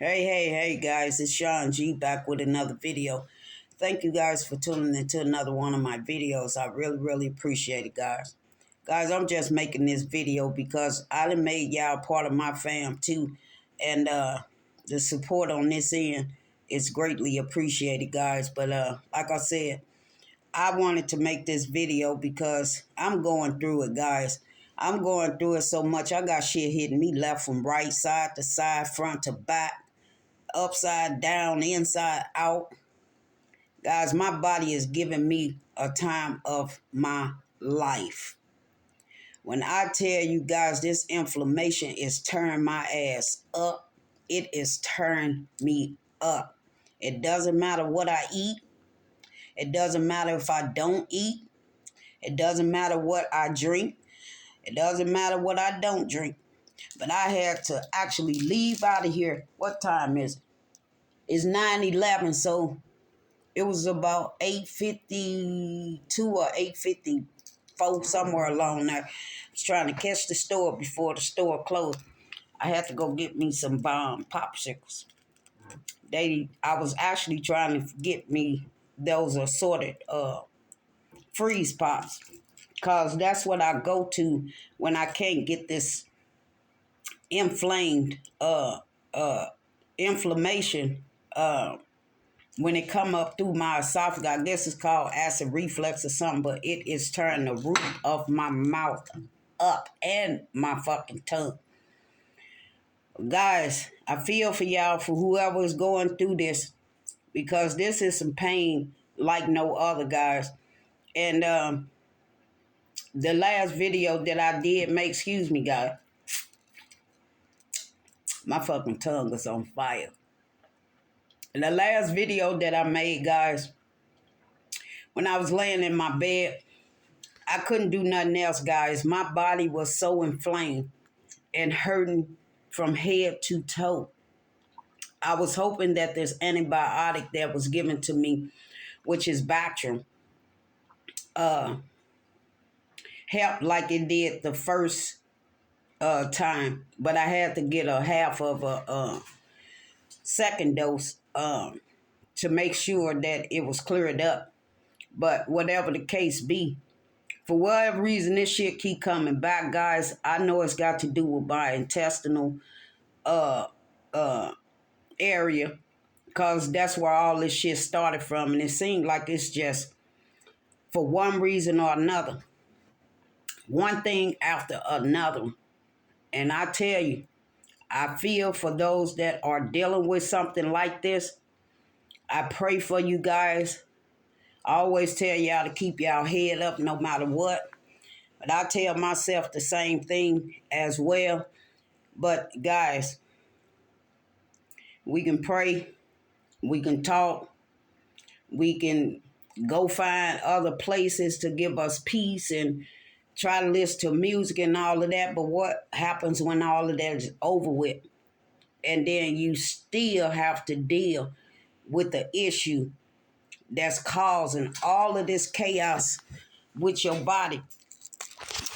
Hey guys, it's Sean G back with another video. Thank you guys for tuning into another one of my videos. I really appreciate it, guys. Guys, I'm just making this video because I done made y'all part of my fam too. And the support on this end is greatly appreciated, guys. But like I said, I wanted to make this video because I'm going through it, guys. I'm going through it so much. I got shit hitting me left from right, side to side, front to back, upside down, inside out. Guys, my body is giving me a time of my life. When I tell you guys this inflammation is turning my ass up, it is turning me up. It doesn't matter what I eat. It doesn't matter if I don't eat. It doesn't matter what I drink. It doesn't matter what I don't drink. But I had to actually leave out of here. What time is it? It's 9:11, so it was about 8:52 or 8:54, somewhere along there. I was trying to catch the store before the store closed. I had to go get me some bomb popsicles. I was actually trying to get me those assorted freeze pops, because that's what I go to when I can't get this inflamed inflammation when it come up through my esophagus. I guess it's called acid reflux or something, but it is turning the roof of my mouth up and my fucking tongue. Guys, I feel for y'all, for whoever is going through this, because this is some pain like no other, guys. And the last video that I did make, excuse me, guys, my fucking tongue is on fire. And the last video that I made, guys, when I was laying in my bed, I couldn't do nothing else, guys. My body was so inflamed and hurting from head to toe. I was hoping that this antibiotic that was given to me, which is Bactrim, helped like it did the first time. But I had to get a half of a second dose to make sure that it was cleared up. But whatever the case be, for whatever reason, this shit keep coming back, guys. I know it's got to do with my intestinal area, because that's where all this shit started from. And it seemed like it's just for one reason or another, one thing after another. And I tell you, I feel for those that are dealing with something like this. I pray for you guys. I always tell y'all to keep y'all head up no matter what. But I tell myself the same thing as well. But guys, we can pray, we can talk, we can go find other places to give us peace and try to listen to music and all of that. But what happens when all of that is over with? And then you still have to deal with the issue that's causing all of this chaos with your body.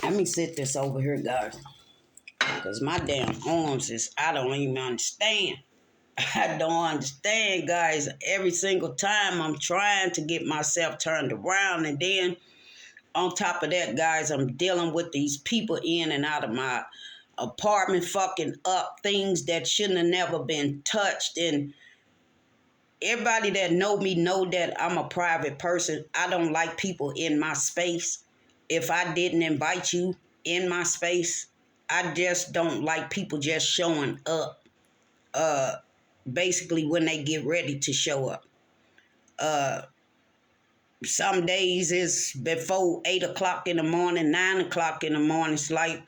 Let me sit this over here, guys, because my damn arms is, I don't even understand. I don't understand, guys. Every single time I'm trying to get myself turned around, and then on top of that, guys, I'm dealing with these people in and out of my apartment fucking up things that shouldn't have never been touched. And everybody that know me know that I'm a private person. I don't like people in my space. If I didn't invite you in my space, I just don't like people just showing up. Basically when they get ready to show up. Some days it's before 8 o'clock in the morning, 9 o'clock in the morning. It's like,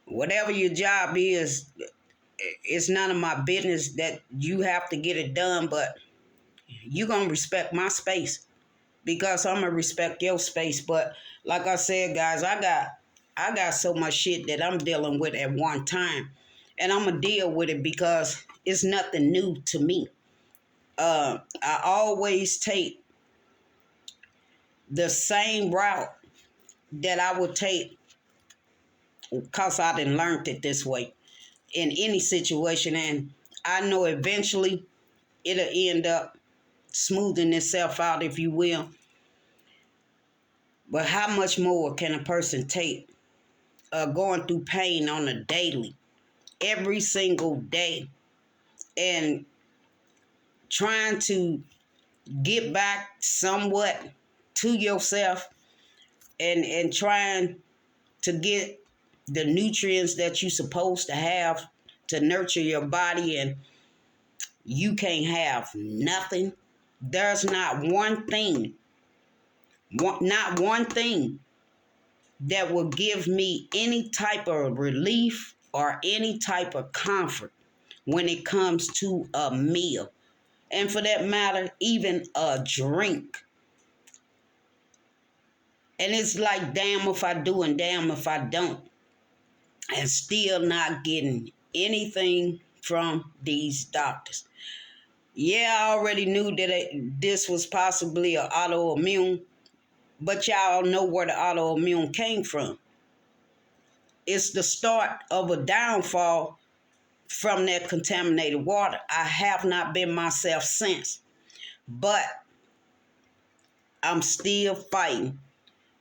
whatever your job is, it's none of my business that you have to get it done, but you gonna respect my space because I'm gonna respect your space. But like I said, guys, I got so much shit that I'm dealing with at one time, and I'm gonna deal with it because it's nothing new to me. I always take the same route that I would take because I done learned it this way. in any situation, and I know eventually it'll end up smoothing itself out, if you will. But how much more can a person take going through pain on a daily, every single day, and trying to get back somewhat to yourself, and trying to get the nutrients that you're supposed to have to nurture your body, and you can't have nothing. There's not one thing, not one thing that will give me any type of relief or any type of comfort when it comes to a meal. And for that matter, even a drink. And it's like, damn if I do and damn if I don't. And still not getting anything from these doctors. Yeah, I already knew that this was possibly an autoimmune, but y'all know where the autoimmune came from. It's the start of a downfall from that contaminated water. I have not been myself since, but I'm still fighting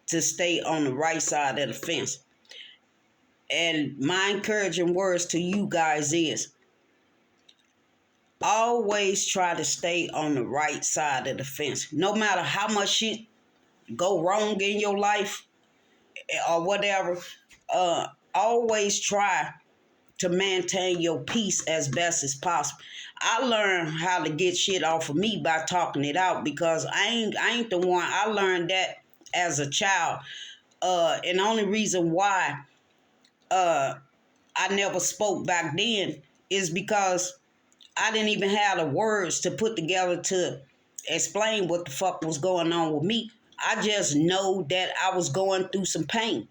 to stay on the right side of the fence. And my encouraging words to you guys is always try to stay on the right side of the fence. No matter how much shit go wrong in your life or whatever, always try to maintain your peace as best as possible. I learned how to get shit off of me by talking it out, because I ain't the one. I learned that as a child. And the only reason why I never spoke back then is because I didn't even have the words to put together to explain what the fuck was going on with me. I just know that I was going through some pain.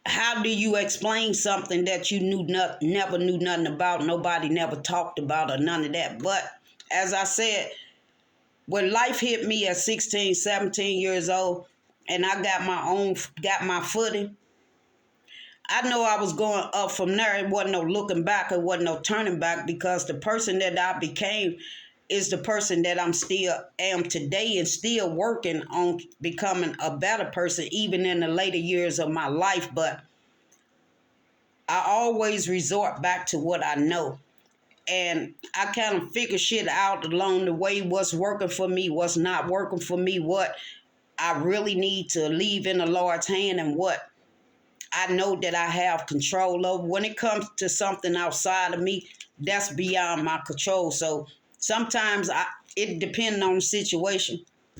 How do you explain something that you never knew nothing about, nobody never talked about, or none of that? But as I said, when life hit me at 16, 17 years old, and I got my footing, I know I was going up from there. It wasn't no looking back. It wasn't no turning back, because the person that I became is the person that I'm still am today, and still working on becoming a better person, even in the later years of my life. But I always resort back to what I know. And I kind of figure shit out along the way, what's working for me, what's not working for me, what I really need to leave in the Lord's hand, and what I know that I have control over. When it comes to something outside of me, that's beyond my control. So sometimes it depends on the situation.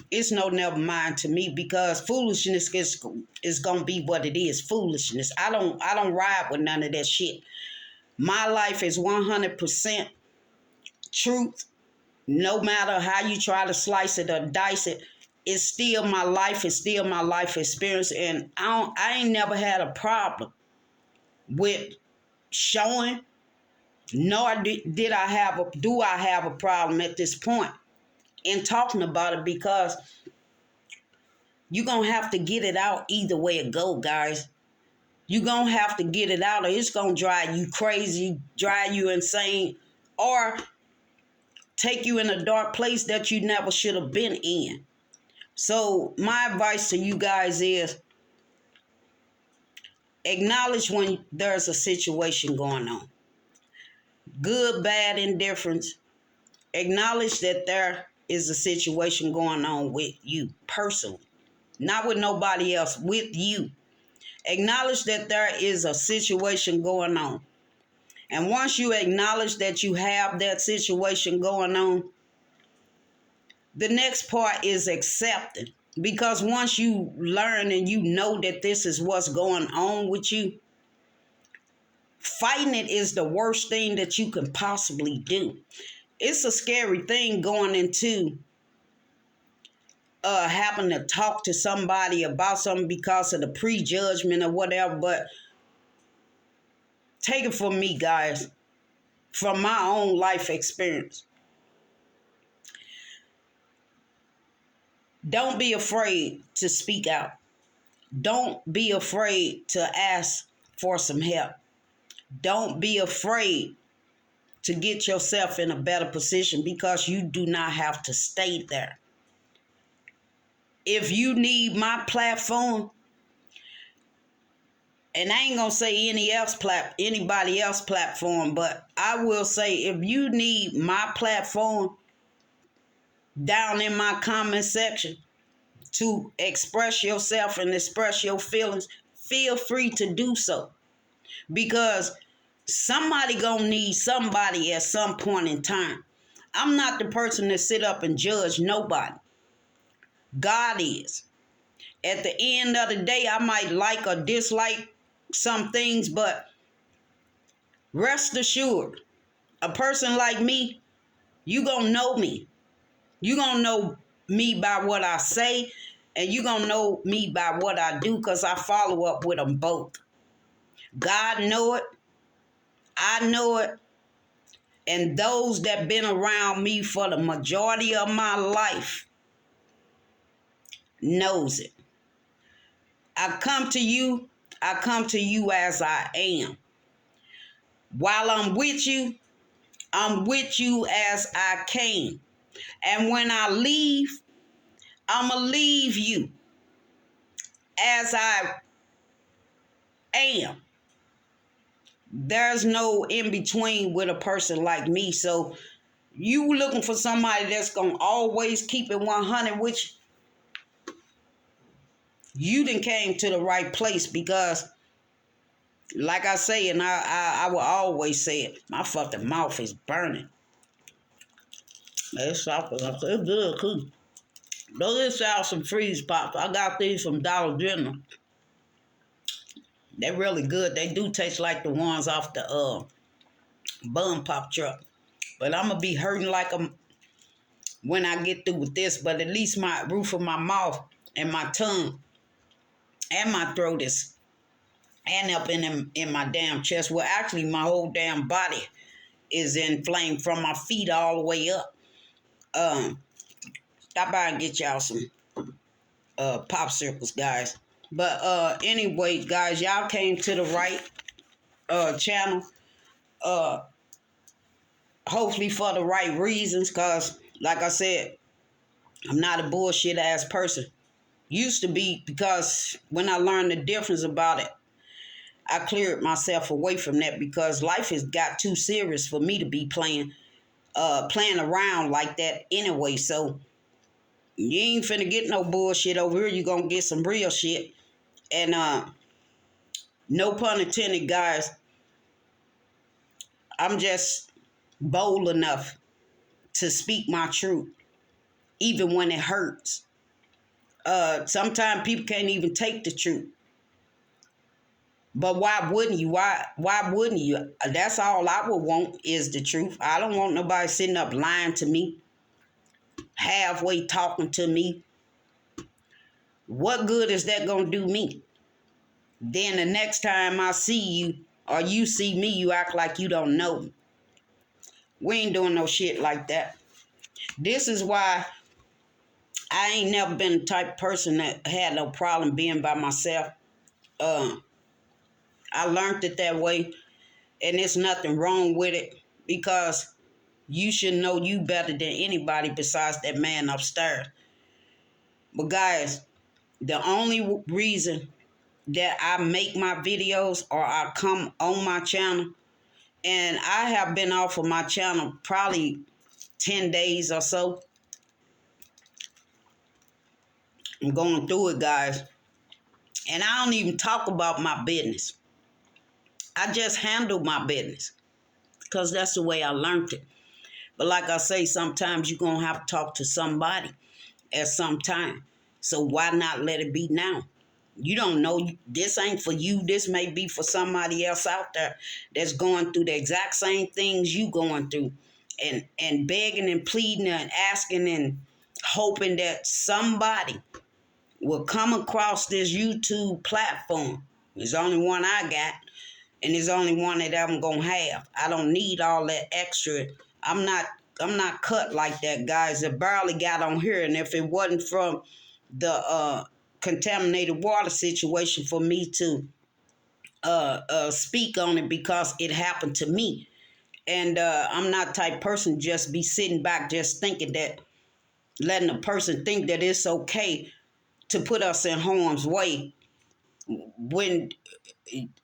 It's no never mind to me, because foolishness is gonna be what it is. Foolishness. I don't ride with none of that shit. My life is 100% truth. No matter how you try to slice it or dice it, it's still my life. It's still my life experience, and I ain't never had a problem with showing, nor do I have a problem at this point in talking about it, because you're gonna have to get it out either way it go, guys. You're gonna have to get it out, or it's gonna drive you crazy, drive you insane, or take you in a dark place that you never should have been in. So my advice to you guys is acknowledge when there's a situation going on. Good, bad, indifference. Acknowledge that there is a situation going on with you personally. Not with nobody else, with you. Acknowledge that there is a situation going on. And once you acknowledge that you have that situation going on, the next part is accepting. Because once you learn and you know that this is what's going on with you, fighting it is the worst thing that you can possibly do. It's a scary thing going into having to talk to somebody about something because of the prejudgment or whatever. But take it from me, guys, from my own life experience. Don't be afraid to speak out. Don't be afraid to ask for some help. Don't be afraid to get yourself in a better position because you do not have to stay there. If you need my platform, and I ain't gonna say anybody else platform, but I will say if you need my platform down in my comment section to express yourself and express your feelings, feel free to do so. Because somebody gonna need somebody at some point in time. I'm not the person to sit up and judge nobody. God is. At the end of the day, I might like or dislike some things, but rest assured, a person like me, you gonna know me. You gonna know me by what I say, and you gonna know me by what I do, because I follow up with them both. God know it. I know it. And those that been around me for the majority of my life knows it. I come to you as I am. While I'm with you as I came. And when I leave, I'ma leave you as I am. There's no in between with a person like me. So you looking for somebody that's gonna always keep it 100 with you done came to the right place, because like I say, and I will always say it, my fucking mouth is burning. It's good too. Those are some freeze pops. I got these from Dollar General. They're really good. They do taste like the ones off the Bun Pop truck. But I'm going to be hurting like them when I get through with this. But at least my roof of my mouth and my tongue and my throat is, and up in my damn chest. Well, actually, my whole damn body is inflamed from my feet all the way up. Stop by and get y'all some popsicles, guys. But anyway, guys, y'all came to the right channel. Hopefully for the right reasons, because like I said, I'm not a bullshit ass person. Used to be, because when I learned the difference about it, I cleared myself away from that, because life has got too serious for me to be playing around like that anyway. So you ain't finna get no bullshit over here. You gonna get some real shit. And no pun intended, guys, I'm just bold enough to speak my truth, even when it hurts. Sometimes people can't even take the truth. But why wouldn't you? Why wouldn't you? That's all I would want, is the truth. I don't want nobody sitting up lying to me, halfway talking to me. What good is that gonna do me? Then the next time I see you or you see me, you act like you don't know me. We ain't doing no shit like that. This is why I ain't never been the type of person that had no problem being by myself. I learned it that way, and there's nothing wrong with it, because you should know you better than anybody besides that man upstairs. But guys, the only reason that I make my videos or I come on my channel, and I have been off of my channel probably 10 days or so. I'm going through it, guys. And I don't even talk about my business. I just handle my business, because that's the way I learned it. But like I say, sometimes you're going to have to talk to somebody at some time. So why not let it be now? You don't know. This ain't for you. This may be for somebody else out there that's going through the exact same things you going through. And begging and pleading and asking and hoping that somebody will come across this YouTube platform. There's only one I got, and there's only one that I'm gonna have. I don't need all that extra. I'm not cut like that, guys. I barely got on here, and if it wasn't from the contaminated water situation for me to speak on it because it happened to me. And I'm not the type person just be sitting back just thinking that, letting a person think that it's okay to put us in harm's way when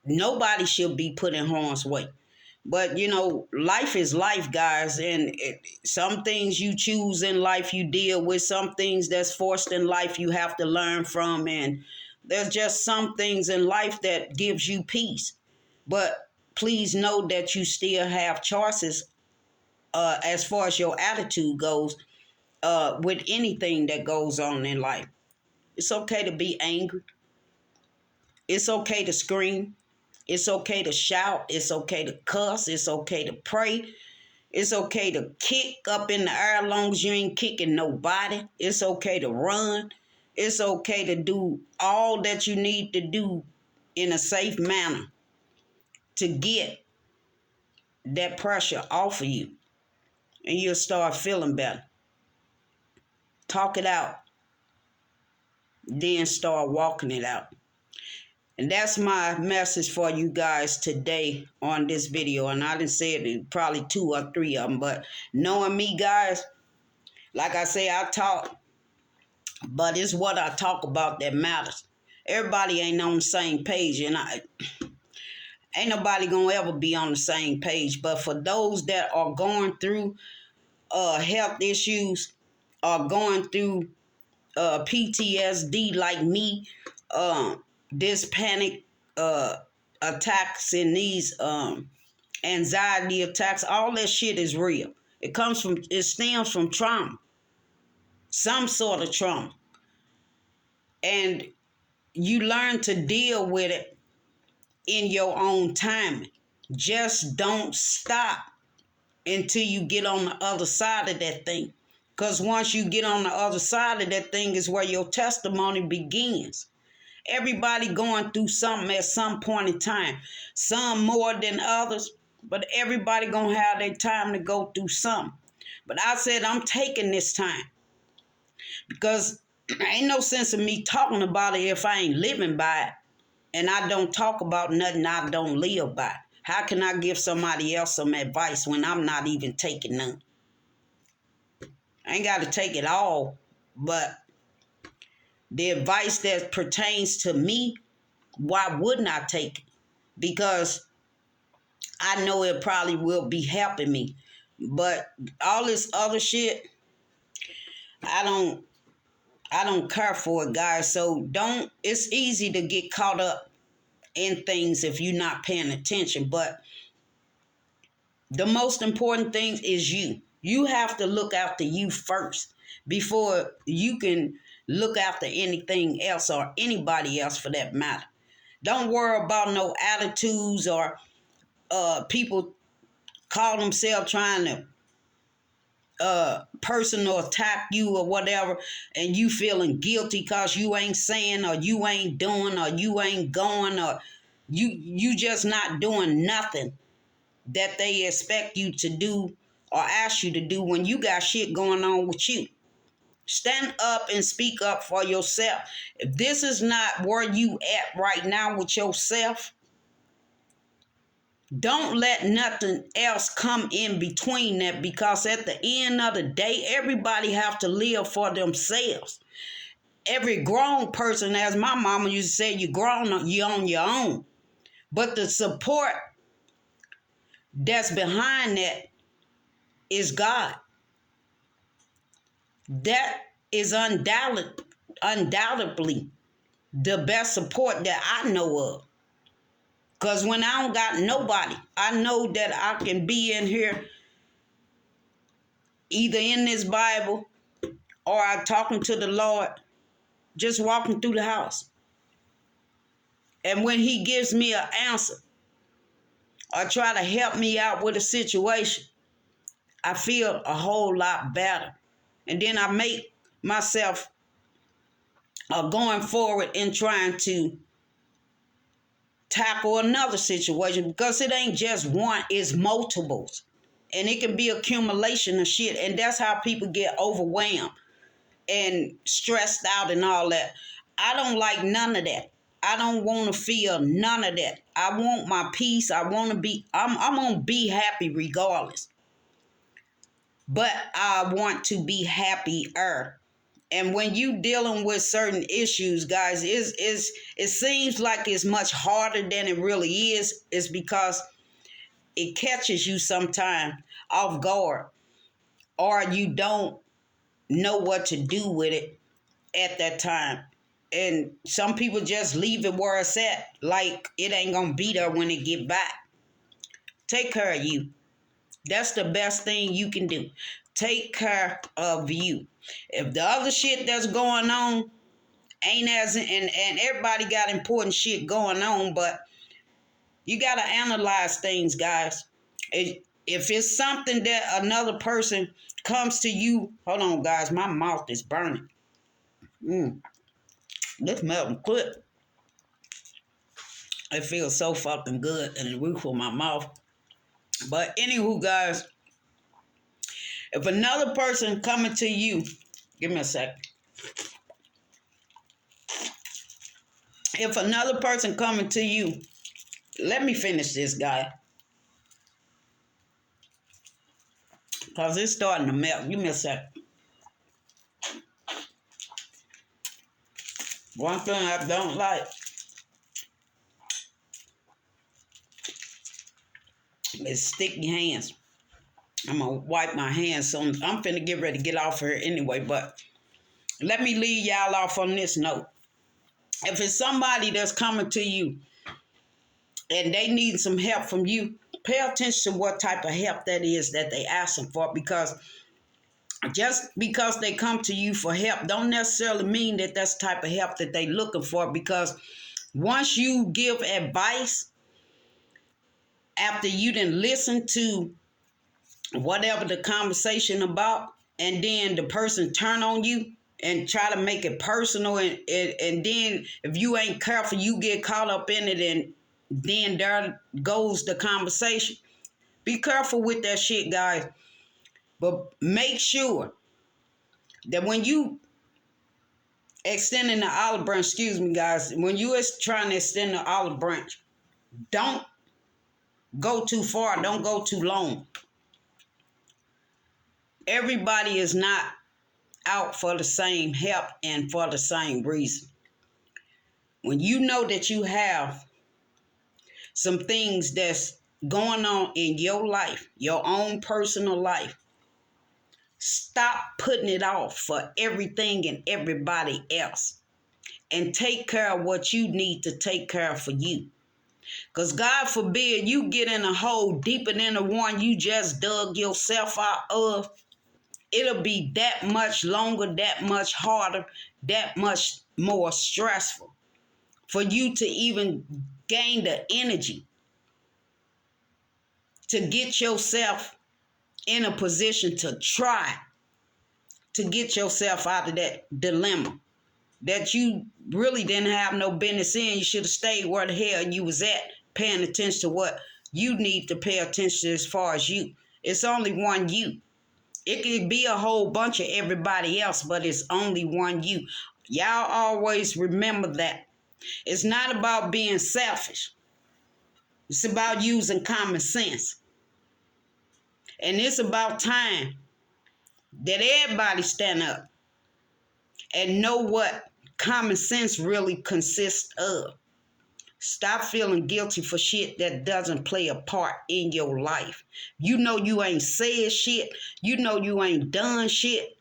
nobody should be put in harm's way. But life is life, guys, and some things you choose in life you deal with, some things that's forced in life you have to learn from, and there's just some things in life that gives you peace. But please know that you still have choices as far as your attitude goes with anything that goes on in life. It's okay to be angry. It's okay to scream. It's okay to shout. It's okay to cuss. It's okay to pray. It's okay to kick up in the air as long as you ain't kicking nobody. It's okay to run. It's okay to do all that you need to do in a safe manner to get that pressure off of you. And you'll start feeling better. Talk it out. Then start walking it out. And that's my message for you guys today on this video. And I done said it probably 2 or 3 of them. But knowing me, guys, like I say, I talk. But it's what I talk about that matters. Everybody ain't on the same page. And ain't nobody going to ever be on the same page. But for those that are going through health issues, are going through PTSD like me, this panic attacks and these anxiety attacks, all that shit is real. It stems from trauma, some sort of trauma. And you learn to deal with it in your own timing. Just don't stop until you get on the other side of that thing. Because once you get on the other side of that thing is where your testimony begins. Everybody going through something at some point in time. Some more than others, but everybody gonna have their time to go through something. But I said I'm taking this time because ain't no sense in me talking about it if I ain't living by it. And I don't talk about nothing I don't live by. How can I give somebody else some advice when I'm not even taking none? I ain't got to take it all, but the advice that pertains to me, why wouldn't I take it? Because I know it probably will be helping me. But all this other shit, I don't care for it, guys. So it's easy to get caught up in things if you're not paying attention. But the most important thing is you. You have to look after you first before you can look after anything else or anybody else for that matter. Don't worry about no attitudes or people call themselves trying to personal attack you or whatever, and you feeling guilty because you ain't saying or you ain't doing or you ain't going or you just not doing nothing that they expect you to do or ask you to do when you got shit going on with you. Stand up and speak up for yourself. If this is not where you at right now with yourself, don't let nothing else come in between that, because at the end of the day, everybody have to live for themselves. Every grown person, as my mama used to say, you're grown, you're on your own. But the support that's behind that is God. That is undoubtedly the best support that I know of. Because when I don't got nobody, I know that I can be in here either in this Bible or I'm talking to the Lord, just walking through the house. And when he gives me an answer or try to help me out with a situation, I feel a whole lot better. And then I make myself going forward and trying to tackle another situation, because it ain't just one, it's multiples. And it can be accumulation of shit. And that's how people get overwhelmed and stressed out and all that. I don't like none of that. I don't want to feel none of that. I want my peace. I'm going to be happy regardless. But I want to be happier. And when you dealing with certain issues, guys, it seems like it's much harder than it really is. It's because it catches you sometime off guard, or you don't know what to do with it at that time. And some people just leave it where it's at, like it ain't gonna be there when it get back. Take care of you. That's the best thing you can do. Take care of you. If the other shit that's going on ain't and everybody got important shit going on, but you gotta analyze things, guys. If it's something that another person comes to you, hold on, guys, my mouth is burning. This melting quick. It feels so fucking good in the roof of my mouth. But anywho, guys, if another person coming to you, give me a second. If another person coming to you, let me finish this, guy. Because it's starting to melt. Give me a second. One thing I don't like is sticky hands. I'm going to wipe my hands, so I'm finna get ready to get off here anyway, but let me leave y'all off on this note. If it's somebody that's coming to you and they need some help from you, pay attention to what type of help that is that they asking for, because just because they come to you for help don't necessarily mean that that's the type of help that they looking for, because once you give advice after you didn't listen to whatever the conversation about, and then the person turn on you and try to make it personal, and then if you ain't careful, you get caught up in it, and then there goes the conversation. Be careful with that shit, guys. But make sure that when you extending the olive branch, excuse me, guys, when you is trying to extend the olive branch, don't go too far, don't go too long. Everybody is not out for the same help and for the same reason. When you know that you have some things that's going on in your life, your own personal life, stop putting it off for everything and everybody else, and take care of what you need to take care of for you. Because God forbid you get in a hole deeper than the one you just dug yourself out of. It'll be that much longer, that much harder, that much more stressful for you to even gain the energy to get yourself in a position to try to get yourself out of that dilemma that you really didn't have no business in. You should have stayed where the hell you was at, paying attention to what you need to pay attention to as far as you. It's only one you. It could be a whole bunch of everybody else, but it's only one you. Y'all always remember that. It's not about being selfish. It's about using common sense. And it's about time that everybody stand up and know what common sense really consists of. Stop feeling guilty for shit that doesn't play a part in your life. You know you ain't said shit. You know you ain't done shit.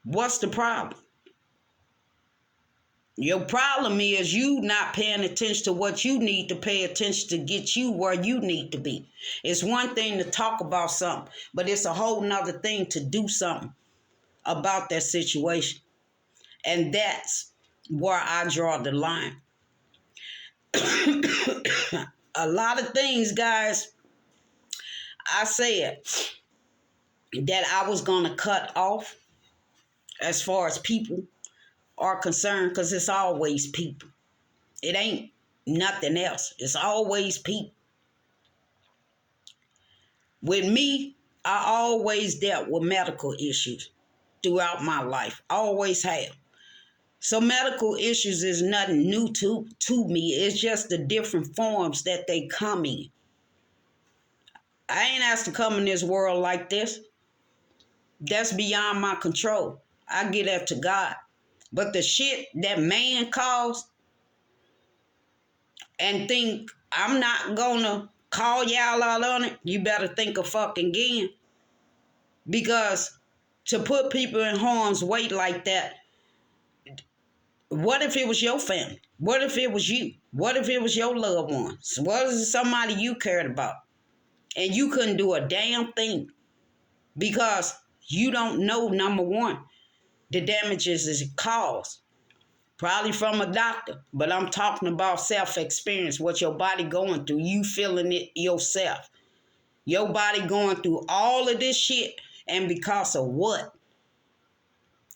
What's the problem? Your problem is you not paying attention to what you need to pay attention to get you where you need to be. It's one thing to talk about something, but it's a whole nother thing to do something about that situation. And that's where I draw the line. A lot of things, guys, I said that I was going to cut off as far as people are concerned, because it's always people. It ain't nothing else. It's always people. With me, I always dealt with medical issues throughout my life. Always have. So medical issues is nothing new to me. It's just the different forms that they come in. I ain't asked to come in this world like this. That's beyond my control. I get that to God. But the shit that man caused and think I'm not gonna call y'all out on it, you better think a fucking again. Because to put people in harm's way like that, what if it was your family? What if it was you? What if it was your loved ones? What if it's somebody you cared about? And you couldn't do a damn thing because you don't know, number one, the damages it caused. Probably from a doctor, but I'm talking about self-experience, what your body going through, you feeling it yourself. Your body going through all of this shit, and because of what?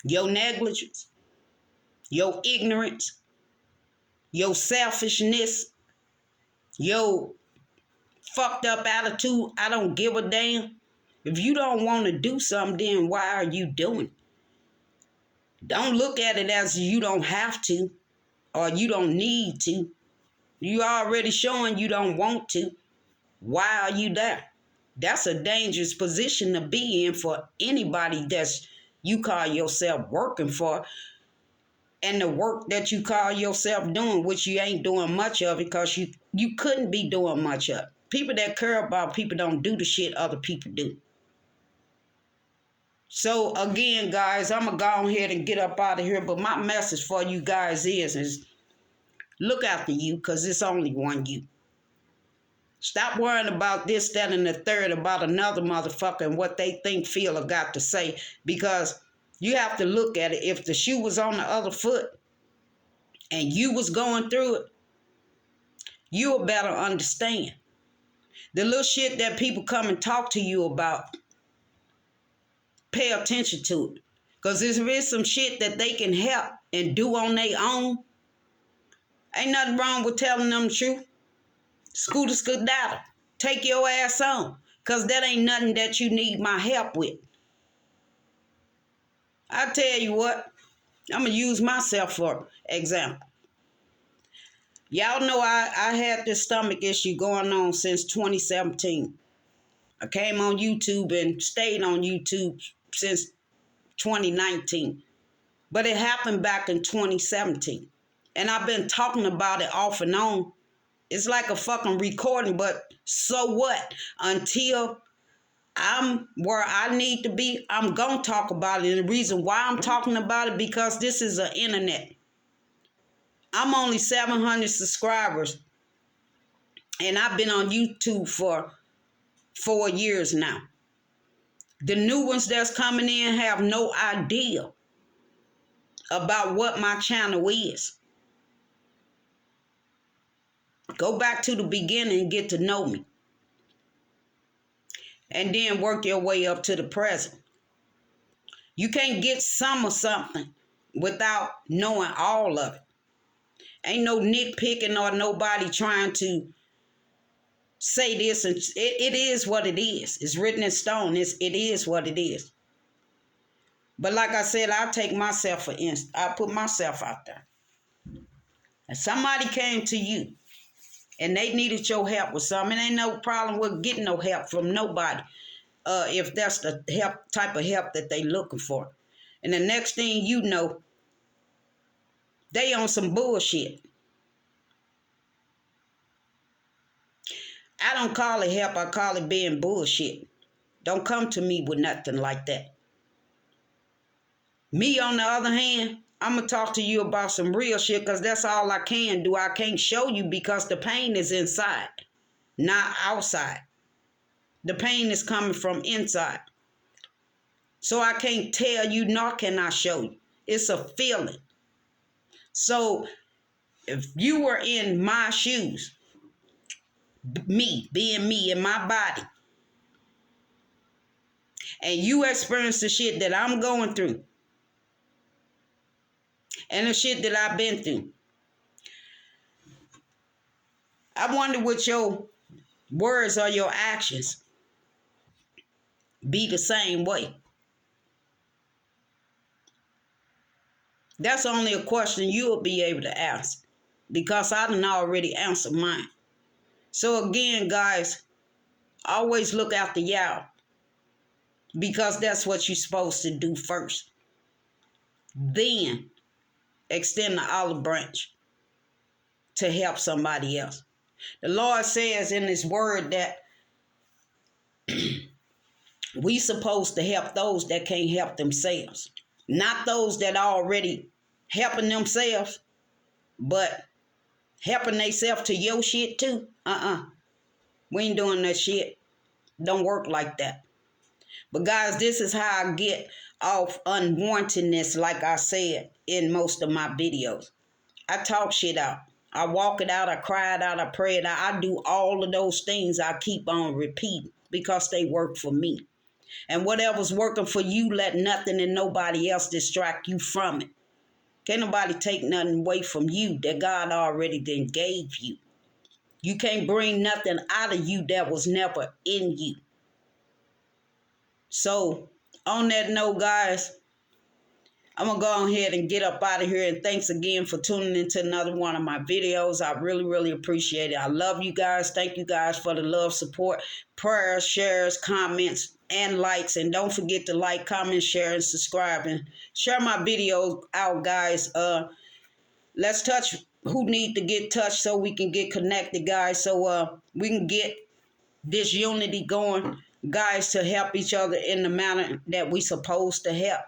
Your negligence, your ignorance, your selfishness, your fucked up attitude, I don't give a damn. If you don't want to do something, then why are you doing it? Don't look at it as you don't have to or you don't need to. You already showing you don't want to. Why are you there? That's a dangerous position to be in for anybody that's you call yourself working for, and the work that you call yourself doing, which you ain't doing much of because you couldn't be doing much of. People that care about people don't do the shit other people do. So again, guys, I'm going to go ahead and get up out of here. But my message for you guys is look after you, because it's only one you. Stop worrying about this, that, and the third about another motherfucker and what they think, feel, or got to say. Because you have to look at it. If the shoe was on the other foot and you was going through it, you'll better understand. The little shit that people come and talk to you about, pay attention to it. Because if there's some shit that they can help and do on their own, ain't nothing wrong with telling them the truth. Scooter skedaddle. Take your ass on. Because that ain't nothing that you need my help with. I tell you what, I'm going to use myself for example. Y'all know I had this stomach issue going on since 2017. I came on YouTube and stayed on YouTube since 2019. But it happened back in 2017. And I've been talking about it off and on. It's like a fucking recording, but so what? Until I'm where I need to be, I'm going to talk about it. And the reason why I'm talking about it, because this is an internet. I'm only 700 subscribers. And I've been on YouTube for 4 years now. The new ones that's coming in have no idea about what my channel is. Go back to the beginning and get to know me. And then work your way up to the present. You can't get some of something without knowing all of it. Ain't no nitpicking or nobody trying to say this. And it is what it is. It's written in stone. It is what it is. But like I said, I take myself for instance. I put myself out there. And somebody came to you and they needed your help with something. Ain't no problem with getting no help from nobody. If that's the type of help that they looking for. And the next thing you know, they on some bullshit. I don't call it help, I call it being bullshit. Don't come to me with nothing like that. Me, on the other hand, I'm going to talk to you about some real shit because that's all I can do. I can't show you because the pain is inside, not outside. The pain is coming from inside. So I can't tell you, nor can I show you. It's a feeling. So if you were in my shoes, me, being me in my body, and you experience the shit that I'm going through, and the shit that I've been through, I wonder what your words or your actions be the same way. That's only a question you'll be able to ask, because I done already answered mine. So again, guys, always look after y'all, because that's what you're supposed to do first. Then extend the olive branch to help somebody else. The Lord says in his word that we supposed to help those that can't help themselves. Not those that are already helping themselves, but helping themselves to your shit too. We ain't doing that shit. Don't work like that. But guys, this is how I get off unwantedness, like I said in most of my videos. I talk shit out. I walk it out. I cry it out. I pray it out. I do all of those things. I keep on repeating because they work for me. And whatever's working for you, let nothing and nobody else distract you from it. Can't nobody take nothing away from you that God already then gave you. You can't bring nothing out of you that was never in you. So, on that note, guys, I'm going to go ahead and get up out of here. And thanks again for tuning into another one of my videos. I really, really appreciate it. I love you guys. Thank you guys for the love, support, prayers, shares, comments, and likes. And don't forget to like, comment, share, and subscribe. And share my videos out, guys. Let's touch who need to get touched so we can get connected, guys. So we can get this unity going, guys, to help each other in the manner that we supposed to help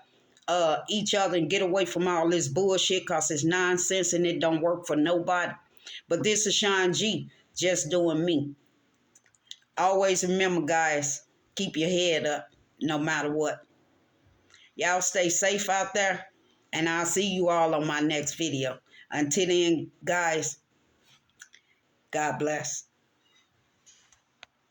each other and get away from all this bullshit, because it's nonsense and it don't work for nobody. But this is Sean G, just doing me. Always remember, guys, keep your head up no matter what. Y'all stay safe out there, and I'll see you all on my next video. Until then, guys, God bless.